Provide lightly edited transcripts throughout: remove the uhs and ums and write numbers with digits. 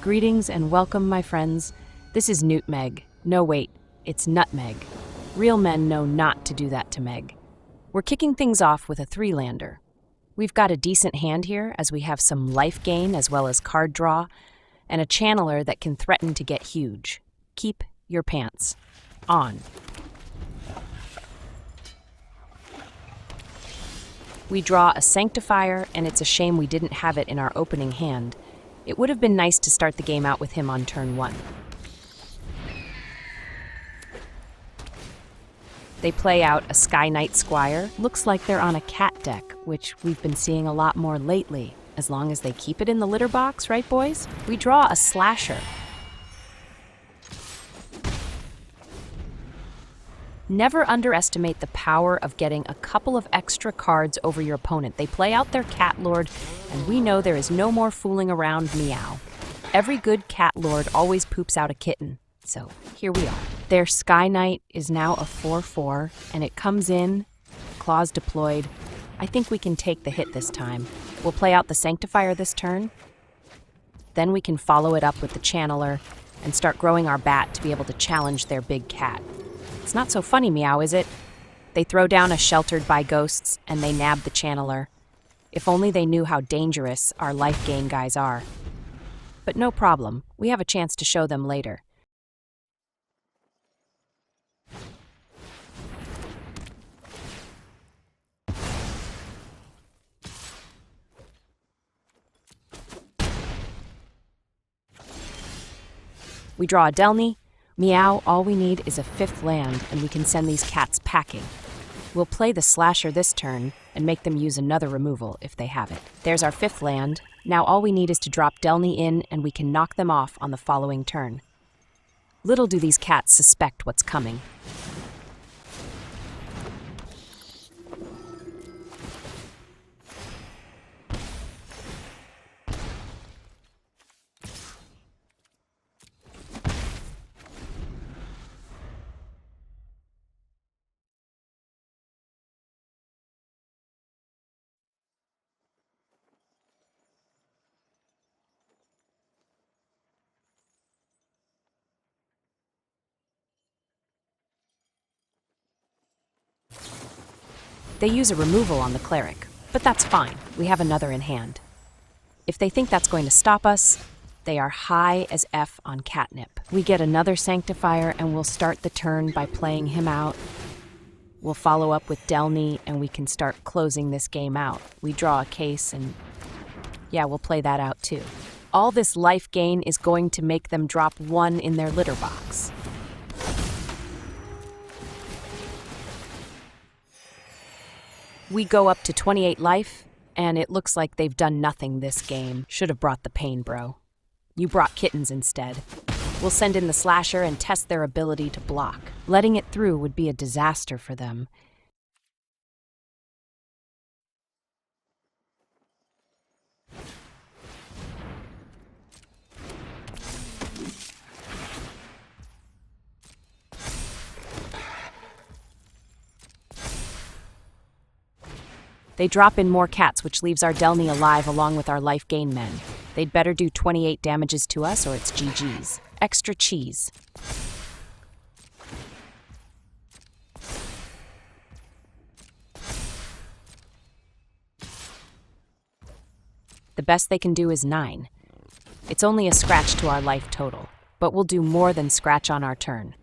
Greetings and welcome, my friends. This is Newtmeg. No, wait, it's Nutmeg. Real men know not to do that to Meg. We're kicking things off with a 3-lander. We've got a decent hand here, as we have some life gain as well as card draw, and a channeler that can threaten to get huge. Keep your pants on. We draw a Sanctifier, and it's a shame we didn't have it in our opening hand. It would have been nice to start the game out with him on turn 1. They play out a Sky Knight Squire. Looks like they're on a cat deck, which we've been seeing a lot more lately. As long as they keep it in the litter box, right boys? We draw a Slasher. Never underestimate the power of getting a couple of extra cards over your opponent. They play out their Cat Lord, and we know there is no more fooling around meow. Every good Cat Lord always poops out a kitten, so here we are. Their Sky Knight is now a 4/4, and it comes in, claws deployed. I think we can take the hit this time. We'll play out the Sanctifier this turn. Then we can follow it up with the Channeler and start growing our bat to be able to challenge their big cat. It's not so funny, meow, is it? They throw down a Sheltered by Ghosts, and they nab the Channeler. If only they knew how dangerous our life gain guys are. But no problem, we have a chance to show them later. We draw a Delney. Meow, all we need is a 5th land, and we can send these cats packing. We'll play the Slasher this turn, and make them use another removal if they have it. There's our 5th land. Now all we need is to drop Delney in, and we can knock them off on the following turn. Little do these cats suspect what's coming. They use a removal on the Cleric, but that's fine. We have another in hand. If they think that's going to stop us, they are high as F on catnip. We get another Sanctifier, and we'll start the turn by playing him out. We'll follow up with Delney, and we can start closing this game out. We draw a case, and yeah, we'll play that out too. All this life gain is going to make them drop 1 in their litter box. We go up to 28 life, and it looks like they've done nothing this game. Should have brought the pain, bro. You brought kittens instead. We'll send in the Slasher and test their ability to block. Letting it through would be a disaster for them. They drop in more cats, which leaves our Delney alive along with our life gain men. They'd better do 28 damages to us or it's GG's. Extra cheese. The best they can do is 9. It's only a scratch to our life total, but we'll do more than scratch on our turn.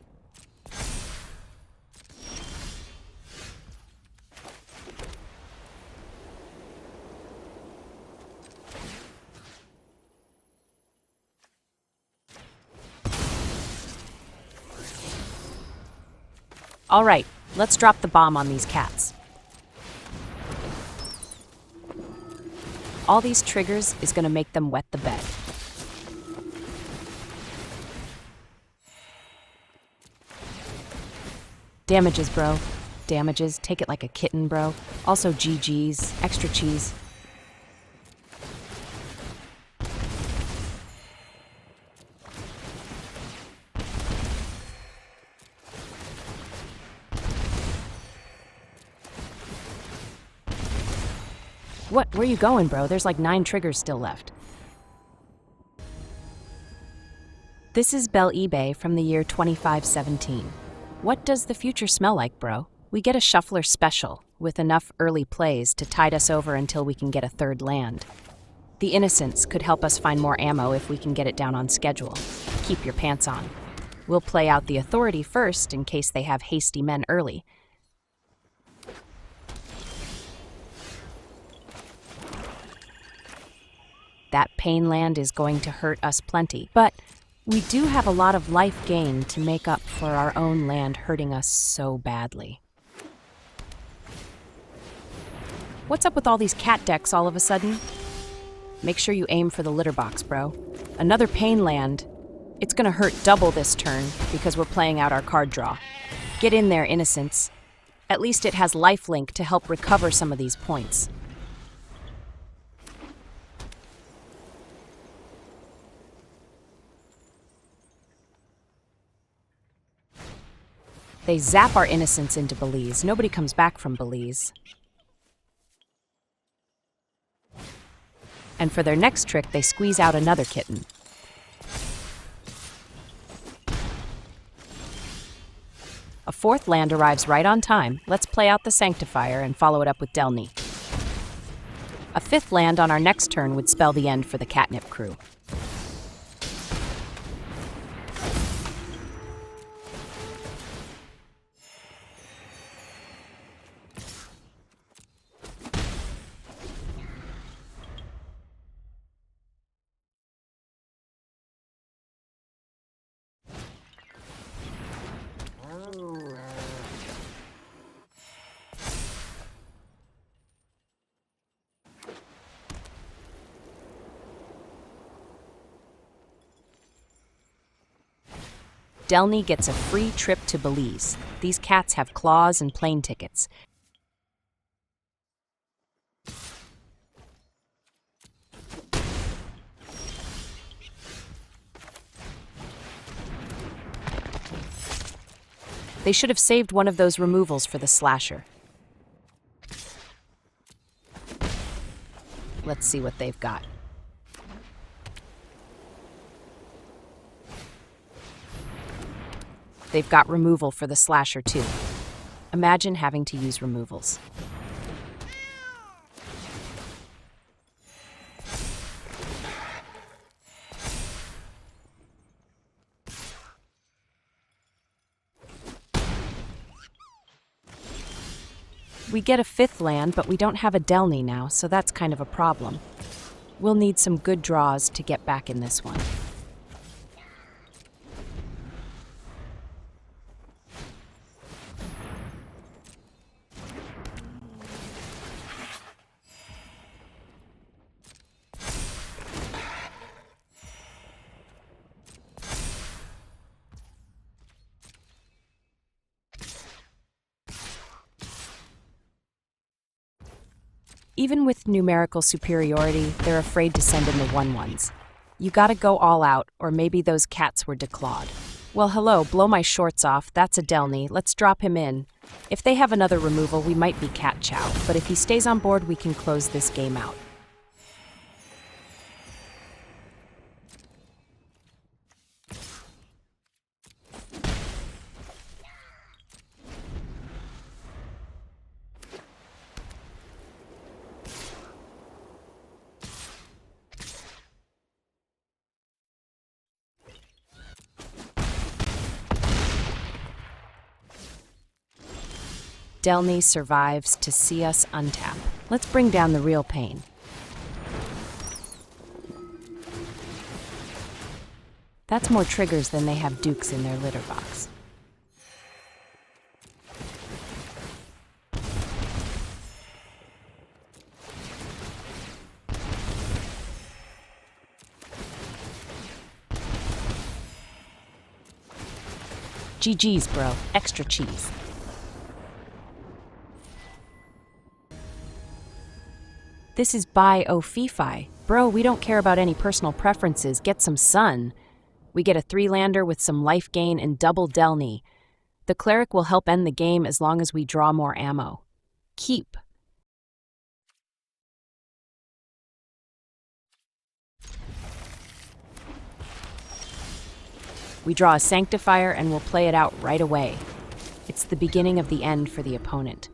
All right, let's drop the bomb on these cats. All these triggers is going to make them wet the bed. Damages, bro. Damages. Take it like a kitten, bro. Also GG's. Extra cheese. What? Where you going, bro? There's like 9 triggers still left. This is Belle eBay from the year 2517. What does the future smell like, bro? We get a shuffler special, with enough early plays to tide us over until we can get a third land. The Innocence could help us find more ammo if we can get it down on schedule. Keep your pants on. We'll play out the Authority first in case they have hasty men early. That Pain land is going to hurt us plenty, but we do have a lot of life gain to make up for our own land hurting us so badly. What's up with all these cat decks all of a sudden? Make sure you aim for the litter box, bro. Another Pain land. It's gonna hurt double this turn because we're playing out our card draw. Get in there, Innocence. At least it has lifelink to help recover some of these points. They zap our Innocence into Belize. Nobody comes back from Belize. And for their next trick, they squeeze out another kitten. A fourth land arrives right on time. Let's play out the Sanctifier and follow it up with Delney. A fifth land on our next turn would spell the end for the catnip crew. Delney gets a free trip to Belize. These cats have claws and plane tickets. They should have saved one of those removals for the slasher. Let's see what they've got. They've got removal for the slasher too. Imagine having to use removals. We get a fifth land, but we don't have a Delney now, so that's kind of a problem. We'll need some good draws to get back in this one. Even with numerical superiority, they're afraid to send in the 1/1s. You gotta go all out, or maybe those cats were declawed. Well, hello, blow my shorts off, that's a Delney, let's drop him in. If they have another removal, we might be cat chow, but if he stays on board, we can close this game out. Delney survives to see us untap. Let's bring down the real pain. That's more triggers than they have dukes in their litter box. GG's, bro. Extra cheese. This is by Ofifi. Bro, we don't care about any personal preferences. Get some sun. We get a 3-lander with some life gain and double Delney. The Cleric will help end the game as long as we draw more ammo. Keep. We draw a Sanctifier and we'll play it out right away. It's the beginning of the end for the opponent.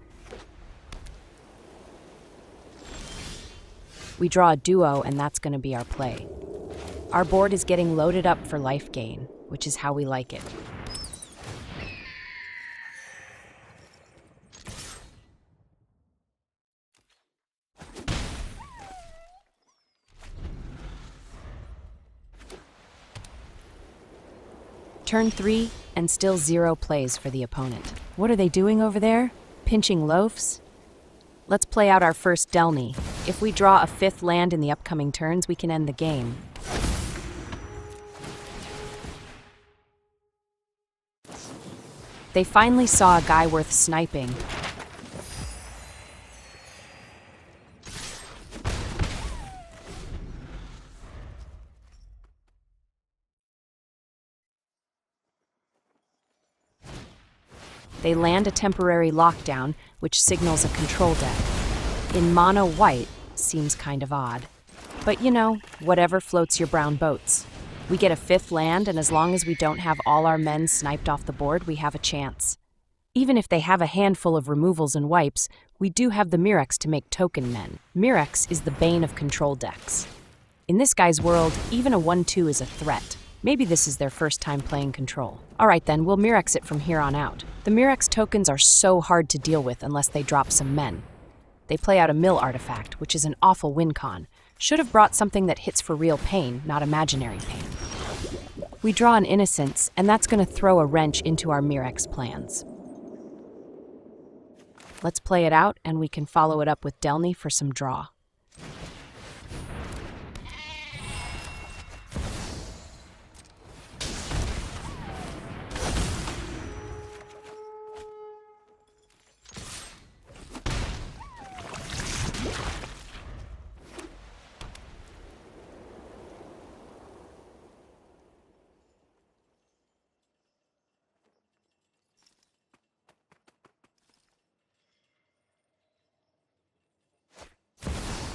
We draw a Duo and that's going to be our play. Our board is getting loaded up for life gain, which is how we like it. Turn 3, and still 0 plays for the opponent. What are they doing over there? Pinching loafs? Let's play out our first Delney. If we draw a 5th land in the upcoming turns, we can end the game. They finally saw a guy worth sniping. They land a temporary lockdown, which signals a control deck. In mono white, seems kind of odd. But you know, whatever floats your brown boats. We get a 5th land, and as long as we don't have all our men sniped off the board, we have a chance. Even if they have a handful of removals and wipes, we do have the Mirex to make token men. Mirex is the bane of control decks. In this guy's world, even a 1-2 is a threat. Maybe this is their first time playing control. Alright then, we'll Mirex it from here on out. The Mirex tokens are so hard to deal with unless they drop some men. They play out a mill artifact, which is an awful win con. Should have brought something that hits for real pain, not imaginary pain. We draw an Innocence, and that's going to throw a wrench into our Mirex plans. Let's play it out, and we can follow it up with Delney for some draw.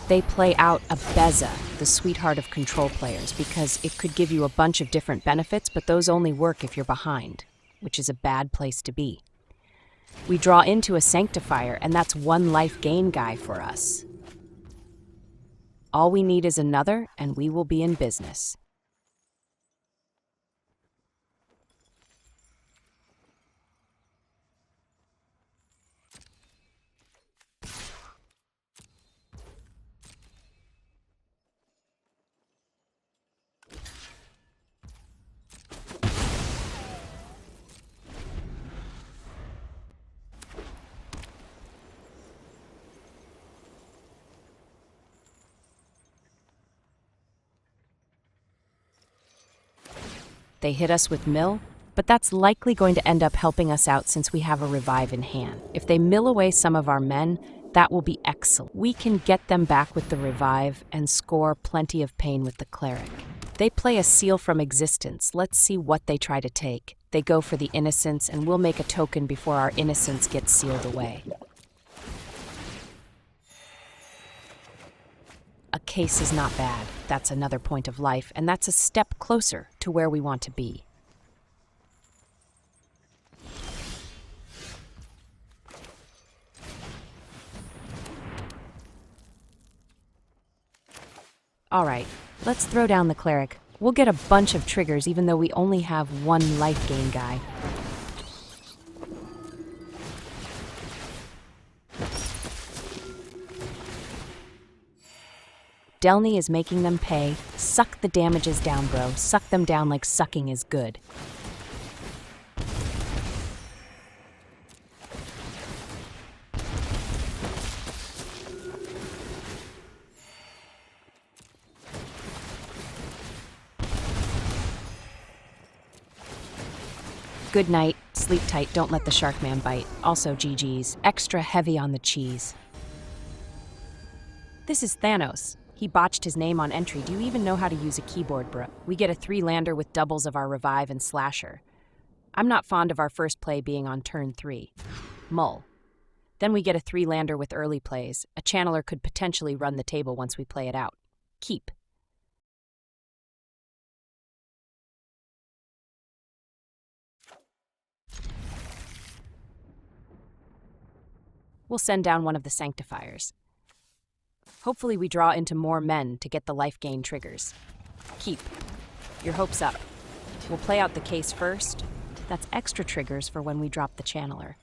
They play out a Beza, the sweetheart of control players, because it could give you a bunch of different benefits, but those only work if you're behind, which is a bad place to be. We draw into a Sanctifier, and that's 1 life gain guy for us. All we need is another, and we will be in business. They hit us with mill, but that's likely going to end up helping us out since we have a revive in hand. If they mill away some of our men, that will be excellent. We can get them back with the revive and score plenty of pain with the cleric. They play a seal from existence. Let's see what they try to take. They go for the Innocence, and we'll make a token before our Innocence gets sealed away. A case is not bad. That's another point of life, and that's a step closer to where we want to be. All right, let's throw down the cleric. We'll get a bunch of triggers even though we only have 1 life gain guy. Delney is making them pay. Suck the damages down, bro. Suck them down like sucking is good. Good night. Sleep tight. Don't let the shark man bite. Also GG's. Extra heavy on the cheese. This is Thanos. He botched his name on entry. Do you even know how to use a keyboard, bro? We get a 3-lander with doubles of our revive and slasher. I'm not fond of our first play being on turn 3. Mull. Then we get a 3-lander with early plays. A channeler could potentially run the table once we play it out. Keep. We'll send down one of the Sanctifiers. Hopefully we draw into more men to get the life gain triggers. Keep. Your hopes up. We'll play out the case first. That's extra triggers for when we drop the channeler.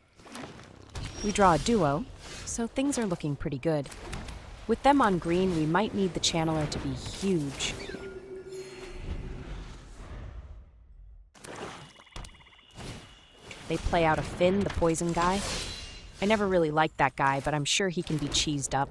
We draw a duo, so things are looking pretty good. With them on green, we might need the channeler to be huge. They play out a Finn, the poison guy. I never really liked that guy, but I'm sure he can be cheesed up.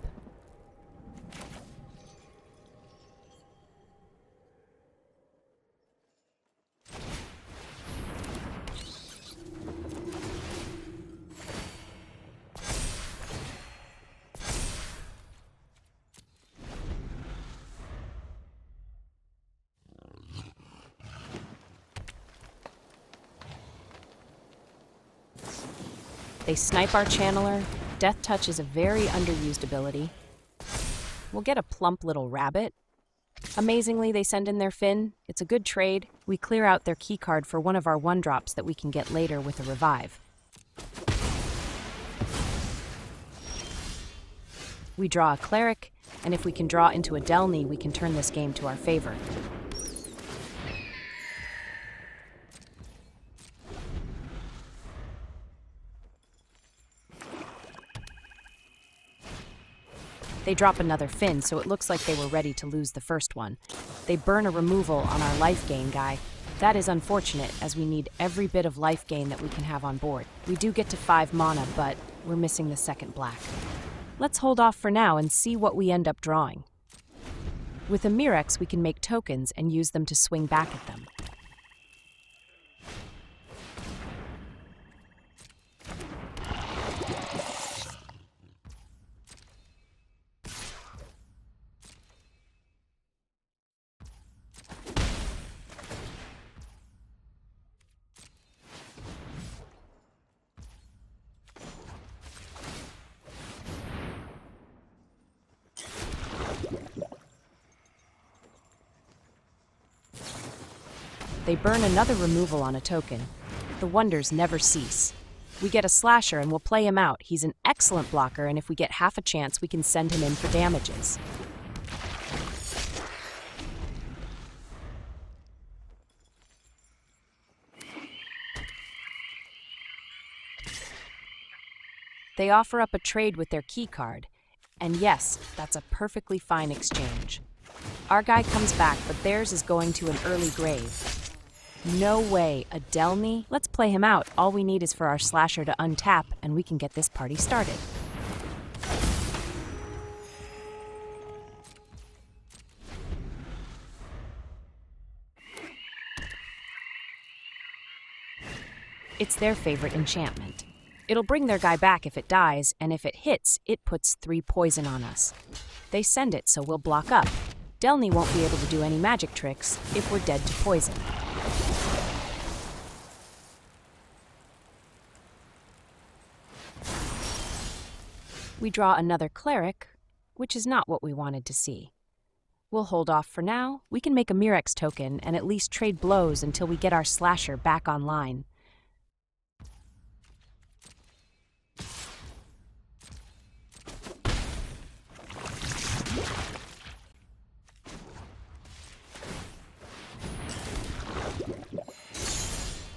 They snipe our channeler. Death Touch is a very underused ability. We'll get a plump little rabbit. Amazingly, they send in their Finn. It's a good trade. We clear out their keycard for one of our 1-drops that we can get later with a revive. We draw a Cleric, and if we can draw into a Delney, we can turn this game to our favor. They drop another Finn, so it looks like they were ready to lose the first one. They burn a removal on our life gain guy. That is unfortunate, as we need every bit of life gain that we can have on board. We do get to 5 mana, but we're missing the second black. Let's hold off for now and see what we end up drawing. With a Mirex, we can make tokens and use them to swing back at them. They burn another removal on a token. The wonders never cease. We get a slasher and we'll play him out. He's an excellent blocker, and if we get half a chance, we can send him in for damages. They offer up a trade with their keycard, and yes, that's a perfectly fine exchange. Our guy comes back, but theirs is going to an early grave. No way, a Delney? Let's play him out. All we need is for our slasher to untap, and we can get this party started. It's their favorite enchantment. It'll bring their guy back if it dies, and if it hits, it puts 3 poison on us. They send it, so we'll block up. Delney won't be able to do any magic tricks if we're dead to poison. We draw another Cleric, which is not what we wanted to see. We'll hold off for now. We can make a Mirex token and at least trade blows until we get our slasher back online.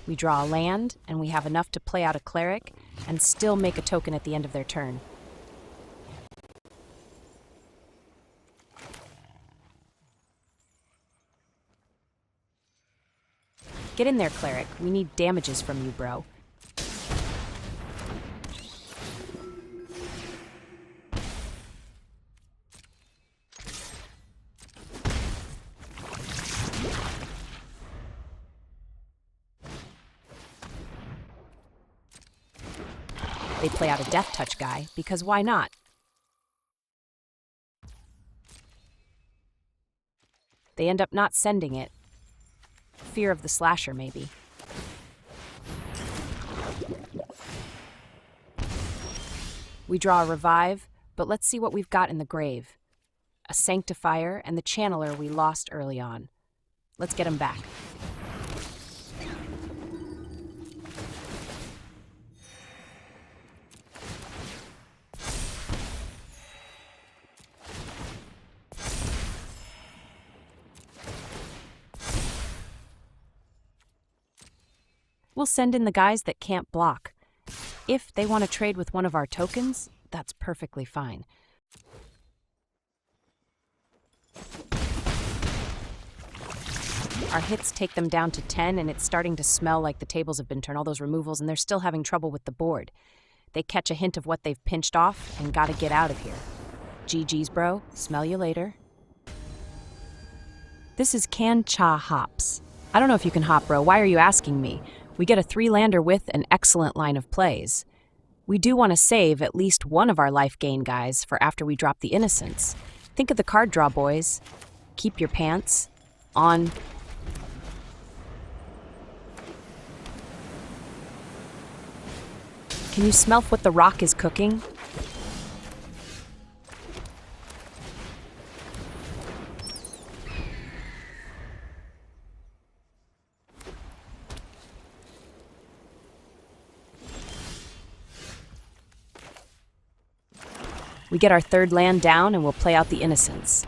We draw a land, and we have enough to play out a Cleric and still make a token at the end of their turn. Get in there, Cleric. We need damages from you, bro. They play out a Death Touch guy, because why not? They end up not sending it. Fear of the slasher, maybe. We draw a revive, but let's see what we've got in the grave. A Sanctifier and the channeler we lost early on. Let's get him back. We'll send in the guys that can't block. If they want to trade with one of our tokens, that's perfectly fine. Our hits take them down to 10, and it's starting to smell like the tables have been turned, all those removals, and they're still having trouble with the board. They catch a hint of what they've pinched off and gotta get out of here. GG's, bro. Smell you later. This is Can Cha Hops. I don't know if you can hop, bro. Why are you asking me? We get a 3-lander with an excellent line of plays. We do want to save at least one of our life gain guys for after we drop the Innocence. Think of the card draw, boys. Keep your pants on. Can you smell what the rock is cooking? We get our 3rd land down and we'll play out the Innocence.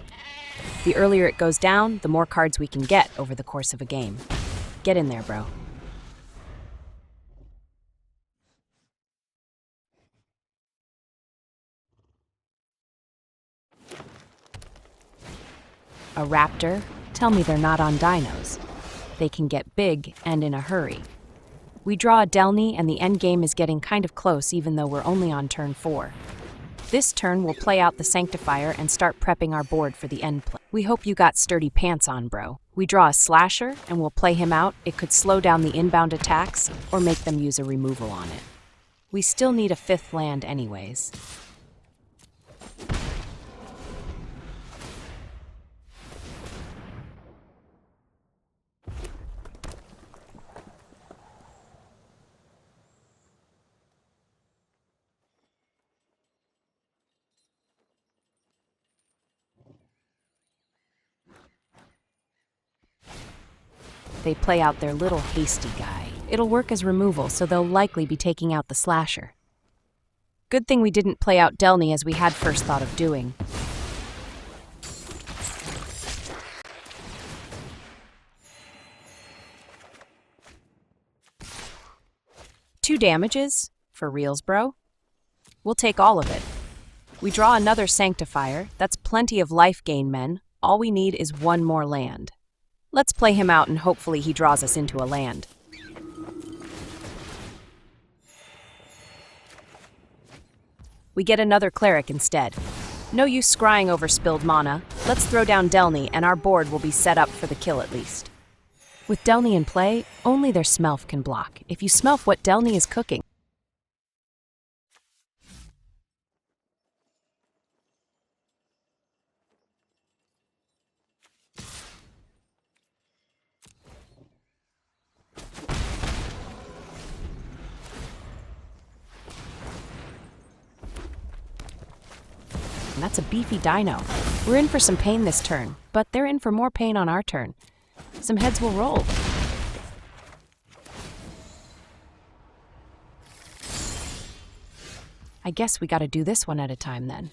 The earlier it goes down, the more cards we can get over the course of a game. Get in there, bro. A raptor? Tell me they're not on dinos. They can get big and in a hurry. We draw a Delney and the endgame is getting kind of close even though we're only on turn 4. This turn we'll play out the Sanctifier and start prepping our board for the end play. We hope you got sturdy pants on, bro. We draw a Slasher and we'll play him out. It could slow down the inbound attacks or make them use a removal on it. We still need a 5th land anyways. They play out their little hasty guy. It'll work as removal, so they'll likely be taking out the Slasher. Good thing we didn't play out Delney as we had first thought of doing. Two damages? For reals, bro? We'll take all of it. We draw another Sanctifier. That's plenty of life gain, men. All we need is one more land. Let's play him out and hopefully he draws us into a land. We get another Cleric instead. No use scrying over spilled mana. Let's throw down Delney and our board will be set up for the kill at least. With Delney in play, only their Smelf can block. If you Smelf what Delney is cooking. And that's a beefy dino. We're in for some pain this turn, but they're in for more pain on our turn. Some heads will roll. I guess we gotta do this one at a time then.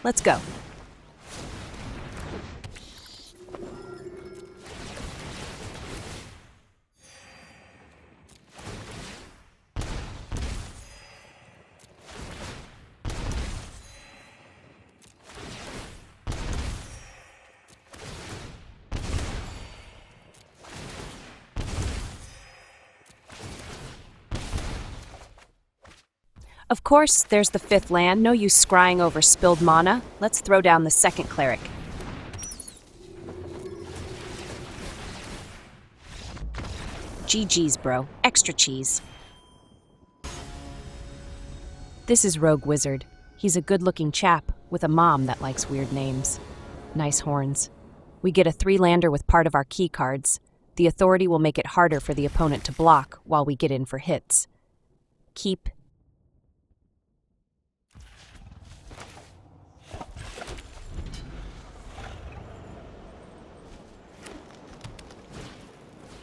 Let's go. Of course, there's the 5th land. No use scrying over spilled mana. Let's throw down the 2nd Cleric. GG's, bro. Extra cheese. This is Rogue Wizard. He's a good-looking chap with a mom that likes weird names. Nice horns. We get a 3-lander with part of our key cards. The authority will make it harder for the opponent to block while we get in for hits. Keep.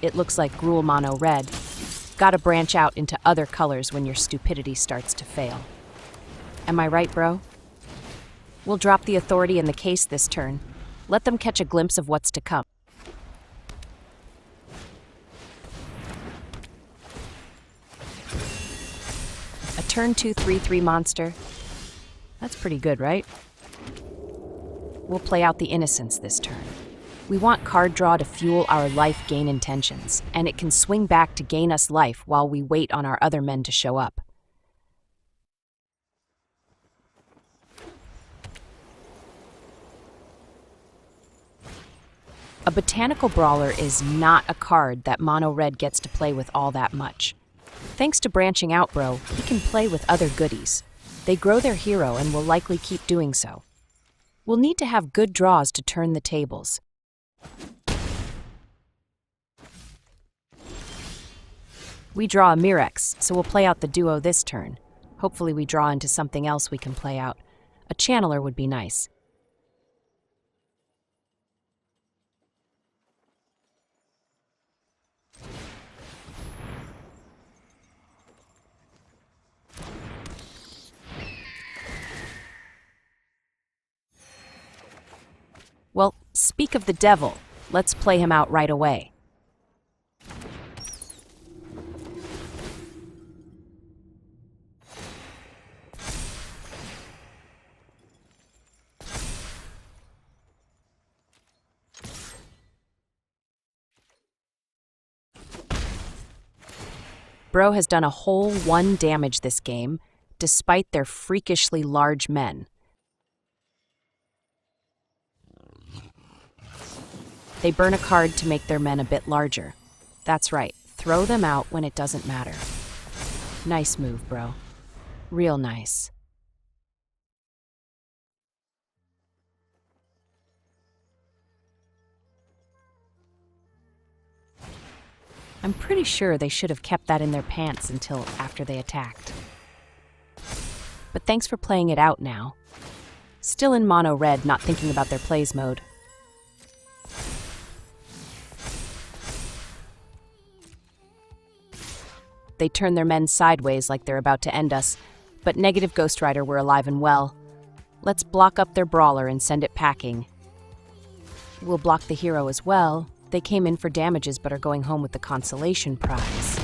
It looks like Gruul Mono Red. Gotta branch out into other colors when your stupidity starts to fail. Am I right, bro? We'll drop the authority in the case this turn. Let them catch a glimpse of what's to come. turn 2 3/3 monster. That's pretty good, right? We'll play out the Innocence this turn. We want card draw to fuel our life gain intentions, and it can swing back to gain us life while we wait on our other men to show up. A Botanical Brawler is not a card that Mono Red gets to play with all that much. Thanks to branching out, bro, he can play with other goodies. They grow their hero and will likely keep doing so. We'll need to have good draws to turn the tables. We draw a Mirex, so we'll play out the duo this turn. Hopefully we draw into something else we can play out. A Channeler would be nice. Well, speak of the devil, let's play him out right away. Bro has done a whole 1 damage this game, despite their freakishly large men. They burn a card to make their men a bit larger. That's right, throw them out when it doesn't matter. Nice move, bro. Real nice. I'm pretty sure they should have kept that in their pants until after they attacked. But thanks for playing it out now. Still in mono red, not thinking about their plays mode. They turn their men sideways like they're about to end us, but negative Ghost Rider were alive and well. Let's block up their brawler and send it packing. We'll block the hero as well. They came in for damages but are going home with the consolation prize.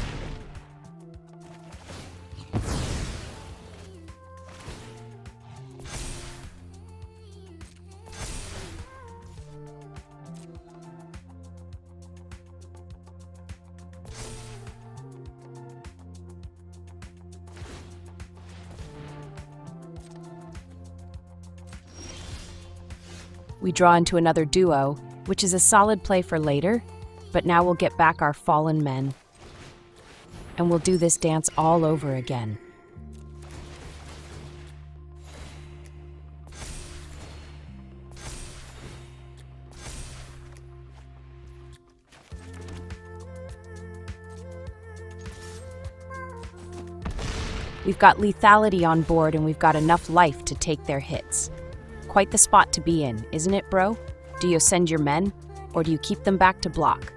We draw into another duo, which is a solid play for later, but now we'll get back our fallen men. And we'll do this dance all over again. We've got lethality on board and we've got enough life to take their hits. Quite the spot to be in, isn't it, bro? Do you send your men, or do you keep them back to block?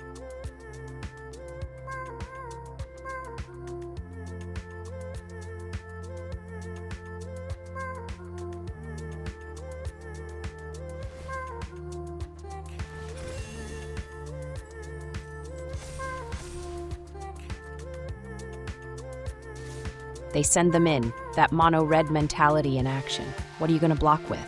They send them in, that mono-red mentality in action. What are you going to block with?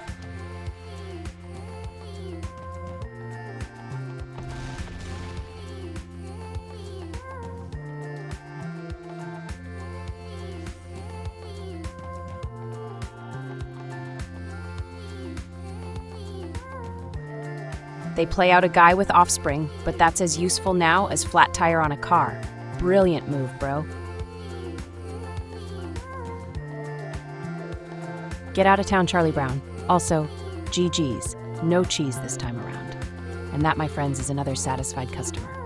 They play out a guy with offspring, but that's as useful now as flat tire on a car. Brilliant move, bro. Get out of town, Charlie Brown. Also, GG's. No cheese this time around. And that, my friends, is another satisfied customer.